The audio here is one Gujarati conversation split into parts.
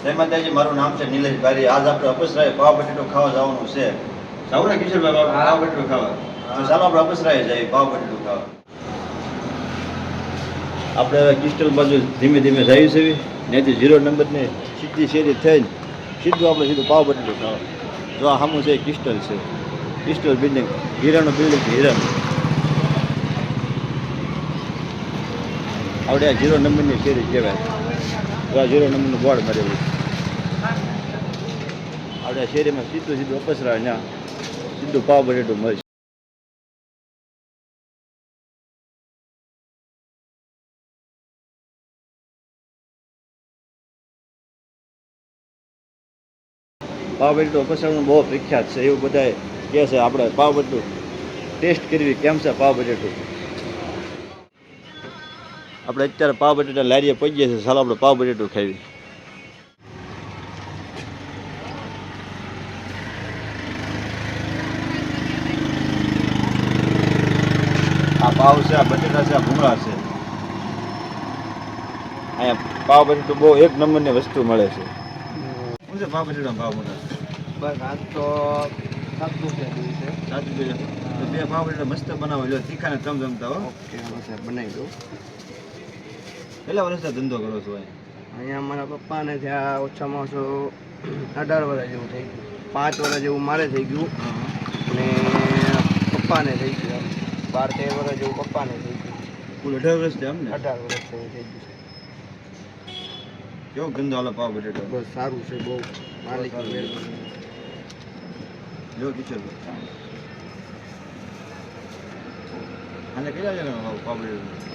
જય માતાજી, મારું નામ છે નિલેશ ભારી. આજ આપણે અપસરાએ પાવ બટેટો ખાવા જવાનું છે. જાવું ને કિશોરભાઈ પાવ બટેટો ખાવા? તો ચાલો આપણે અપસરાએ જઈએ પાવ બટેટો ખાવા. આપણે હવે કિસ્ટલ બાજુ ધીમે ધીમે જઈએ છીએ. ત્યાંથી 0 નંબરની સીધી શેરી થઈને સીધું પાવ બટેટો ખાવા. જો આ સામું છે કિસ્ટલ છે, કિસ્ટલ બિલ્ડિંગ, હીરાનું બિલ્ડિંગ, હીરાનું. આપણે આ 0 નંબરની શેરી કહેવાય. તો આ 0 નંબરનું બોર્ડ મારેલું. આપણે શેરીમાં સીધું અપસરા ત્યાં સીધું પાવ બટેટું મળશે. પાવ બટેટું અપસરાનું બહુ પ્રખ્યાત છે એવું બધા કહે છે. આપણે પાવ બટેટું ટેસ્ટ કરવી કેમ છે પાવ બટેટું. આપણે અત્યારે પાવ બટેટા લારીએ પહોંચીએ છીએ. ચાલો આપણે પાવ બટેટું ખાવી. આ પાવ છે, આ બટેટા છે, આ ભૂંગળા છે. અહીંયા પાવ બટેટું બહુ એક નંબરની વસ્તુ મળે છે. શું છે પાવ બટેટા ભાવ મોટા? બસ આજ તો 7 રૂપિયા જેવું છે. 7 રૂપિયા. તો 2 પાવ બટેટા મસ્ત બનાવો. લો તીખાને જમતા હો. ઓકે સર, બનાવી દઉં. કેટલા વર્ષથી ધંધો કરો છો? અહીંયા મારા પપ્પાને ત્યાં ઓછામાં ઓછું 18 વર્ષ જેવું થઈ ગયું. 5 વર્ષ જેવું મારે થઈ ગયું અને પપ્પાને થઈ ગયું. 12-13 વર્ષ જેવું પપ્પાને થઈ ગયું. કુલ 18 વર્ષ થયા એમ ને? 18 વર્ષ થઈ ગયું. કેવો ધંધો હાલો પાવ બટેટો? બસ સારું છે બહુ. માલિક જો કિશોરભાઈ આને કેટલા જણા પાવ બટેટો?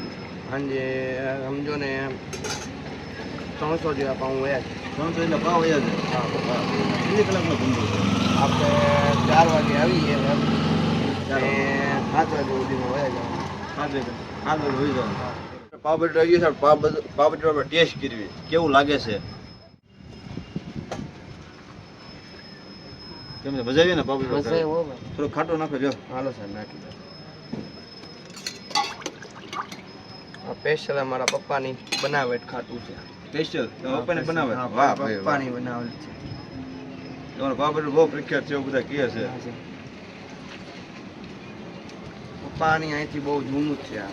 સાંજે સમજો ને 300 જેવા પાઉં વયા છે. 300 એટલે પાવ વયા છે. હા, કેટલી કલાકનો ધંધો છે? આપણે 4 વાગે આવીએ અને 7 વાગે સુધીમાં વયા જવાનું. 5 વાગે હોઈ જવાનું. પાવ બટેટો આવી ગયો છે. પાવ બટેટો આપણે ટેસ્ટ કરવી કેવું લાગે છે. કેમ છે? મજા આવી ને પાવ બટેટો? થોડું ખાટું નાખો. જો હાલો સાહેબ, નાખી દો. સ્પેશિયલ અમારા પપ્પાની બનાવેટ ખાતું છે. સ્પેશિયલ પપ્પાને બનાવે? હા, વાહ ભાઈ, પપ્પાની બનાવેટ છે. તમારો પાવ બટેટો બહુ પ્રખ્યાત છે એવું બધા કહે છે. પપ્પાની અહીંથી બહુ જૂનું જ છે આ.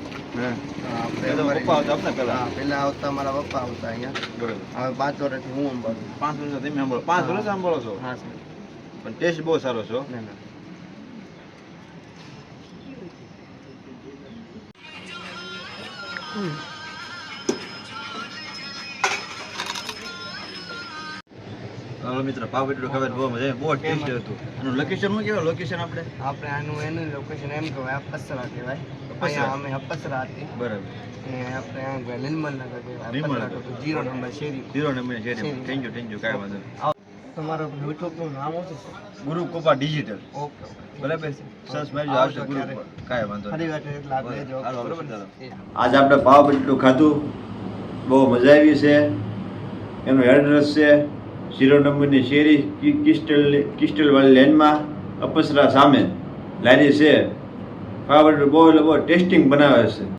પપ્પા હતા આપણે પહેલા? હા, પહેલા આવતા મારા પપ્પા આવતા અહીંયા. બરાબર. હવે 5 વર્ષથી હું સંભાળું. 5 વર્ષ તમે સાંભળો? 5 વર્ષ સાંભળો છો? હા સાહેબ. પણ ટેસ્ટ બહુ સારો છે. ના ના. હાલો મિત્ર, પાવ બટેટો ખાવાની બહુ મજા આવી. બહુ ટેસ્ટ હતું. આનું લોકેશન શું કહેવાય? લોકેશન આપણે એનું લોકેશન એમ કહેવાય, અપસરા કહેવાય. અહીંયા અમે અપસરા હતી. બરાબર. અને આપણે અહીંયા લીલમલનગર કહેવાય. લીલમલનગર. અપસરા તો 0 નંબર શેરી. 0 નંબરની શેરી. થેન્ક યુ કાંઈ વાંધો નહીં. તમારું યુટ્યુબનું નામ શું છે? ગુરુ કૃપા ડિજિટલ. ઓકે. બરાબર. સરસ મારી આવશે ગુરુ કૃપા. કાંઈ વાંધો ફરી વાર એટલે આપણે જો બરાબર. આજે આપણે પાવ બટેટું ખાધું, બહુ મજા આવી છે. એનું એડ્રેસ છે 0 નંબરની શેરી, કિસ્ટલવાળી લેનમાં, અપસરા સામે લારી છે. પાવ બટેટું બહુ ટેસ્ટિંગ બનાવે છે.